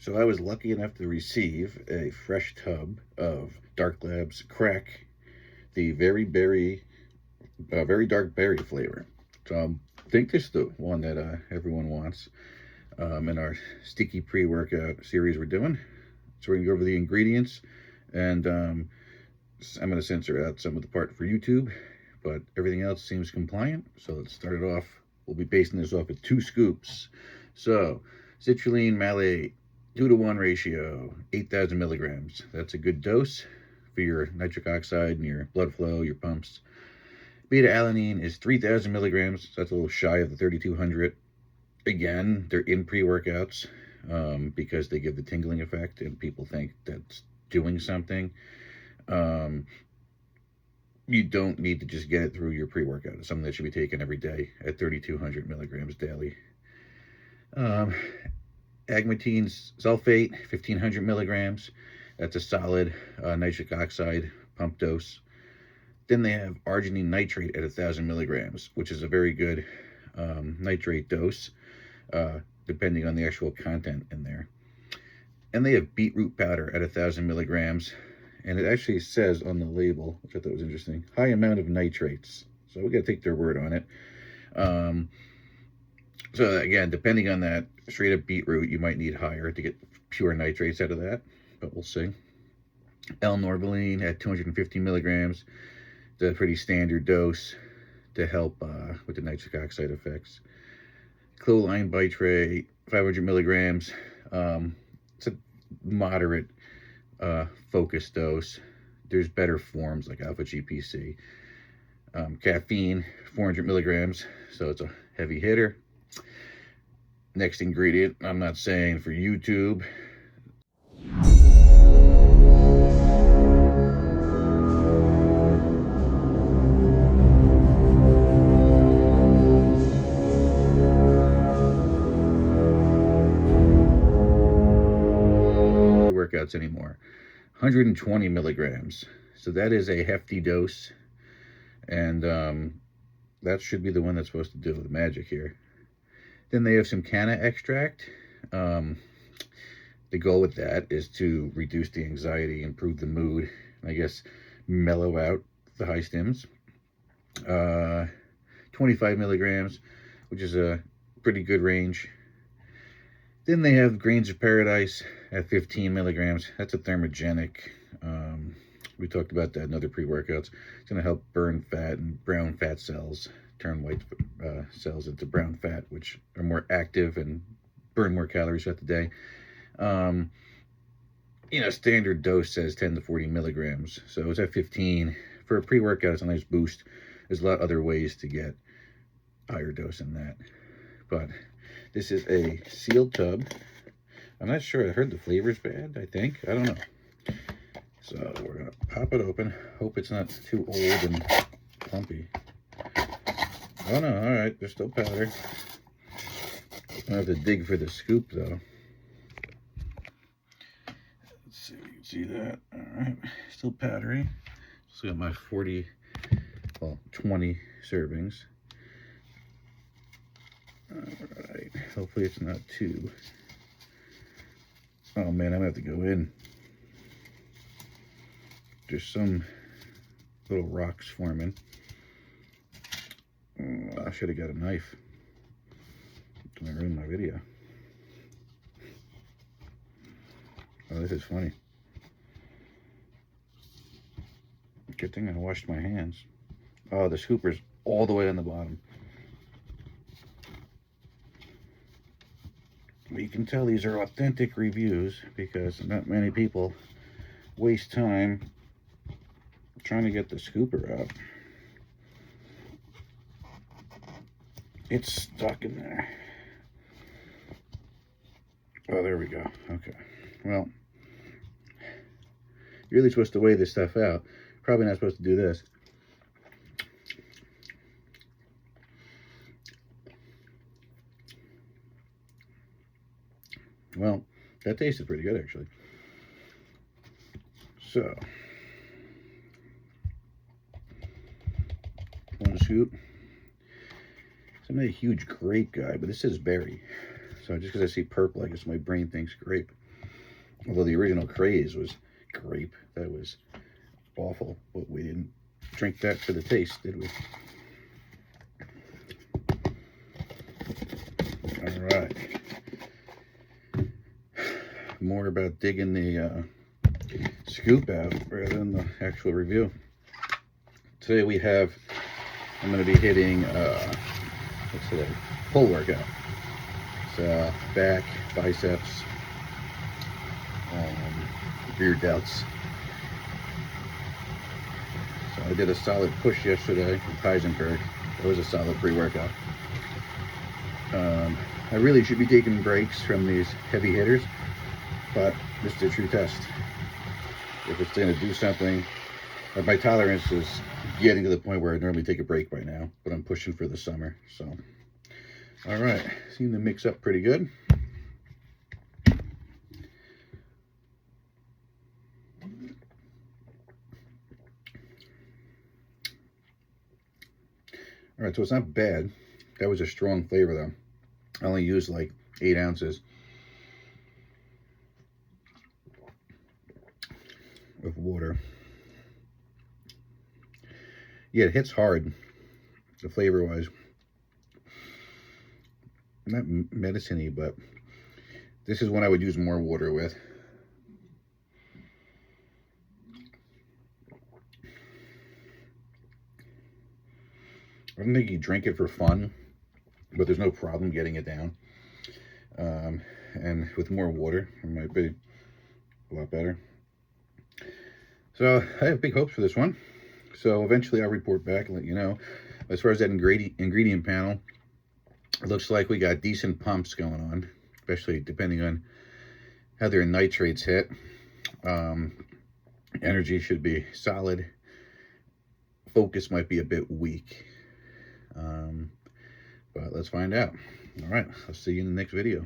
So I was lucky enough to receive a fresh tub of Dark Labs Crack, the very dark berry flavor. So I think this is the one that everyone wants in our sticky pre-workout series we're doing. So we're gonna go over the ingredients, and I'm gonna censor out some of the part for YouTube, but everything else seems compliant. So let's start it off. We'll be basing this off at 2 scoops. So citrulline malate, 2-to-1 ratio, 8,000 milligrams. That's a good dose for your nitric oxide and your blood flow, your pumps. Beta alanine is 3,000 milligrams. So that's a little shy of the 3,200. Again, they're in pre-workouts because they give the tingling effect, and people think that's doing something. You don't need to just get it through your pre-workout. It's something that should be taken every day at 3,200 milligrams daily. Agmatine sulfate, 1,500 milligrams. That's a solid nitric oxide pump dose. Then they have arginine nitrate at 1,000 milligrams, which is a very good nitrate dose, depending on the actual content in there. And they have beetroot powder at 1,000 milligrams. And it actually says on the label, which I thought was interesting, high amount of nitrates. So we got to take their word on it. So again, depending on that, straight up beetroot, you might need higher to get pure nitrates out of that, but we'll see. L-norvaline at 250 milligrams. It's a pretty standard dose to help with the nitric oxide effects. Choline bitrate, 500 milligrams. It's a moderate focus dose. There's better forms like alpha GPC. Caffeine, 400 milligrams, so it's a heavy hitter. Next ingredient, I'm not saying for YouTube. Workouts anymore. 120 milligrams. So that is a hefty dose, and that should be the one that's supposed to do the magic here. Then they have some canna extract. The goal with that is to reduce the anxiety, improve the mood, and I guess mellow out the high stims. 25 milligrams, which is a pretty good range. Then they have grains of paradise at 15 milligrams. That's a thermogenic. We talked about that in other pre-workouts. It's going to help burn fat and brown fat cells, turn white cells into brown fat, which are more active and burn more calories throughout the day. Standard dose says 10 to 40 milligrams. So it's at 15. For a pre-workout, it's a nice boost. There's a lot of other ways to get higher dose than that. But this is a sealed tub. I'm not sure. I heard the flavor's bad, I think. I don't know. So we're going to pop it open. Hope it's not too old and clumpy. Oh no, all right. There's still powder. I have to dig for the scoop, though. Let's see if you can see that. All right. Still powdery. Still got my 20 servings. All right. Hopefully it's not too... Oh man, I'm gonna have to go in. There's some little rocks forming. I should have got a knife. I ruined my video. Oh, this is funny. Good thing I washed my hands. Oh, the scooper's all the way on the bottom. You can tell these are authentic reviews because not many people waste time trying to get the scooper out. It's stuck in there. Oh, there we go. Okay. Well, you're really supposed to weigh this stuff out. Probably not supposed to do this. Well, that tasted pretty good, actually. So, one scoop. So I'm not a huge grape guy, but this is berry. So just because I see purple, I guess my brain thinks grape. Although the original craze was grape. That was awful, but we didn't drink that for the taste, did we? All right. More about digging the scoop out rather than the actual review. Today I'm going to be hitting, what's today? Pull workout. It's back, biceps, rear delts. So I did a solid push yesterday with Heisenberg. That was a solid pre-workout. I really should be taking breaks from these heavy hitters, but this is a true test. If it's going to do something, my tolerance is getting to the point where I normally take a break by now, but I'm pushing for the summer. So, all right, seem to mix up pretty good. All right, so it's not bad. That was a strong flavor, though. I only used like 8 ounces of water. Yeah, it hits hard, the flavor-wise. Not medicine-y, but this is one I would use more water with. I don't think you drink it for fun, but there's no problem getting it down. And with more water, it might be a lot better. So I have big hopes for this one. So eventually I'll report back and let you know. As far as that ingredient panel, it looks like we got decent pumps going on, especially depending on how their nitrates hit. Energy should be solid. Focus might be a bit weak. But let's find out. All right, I'll see you in the next video.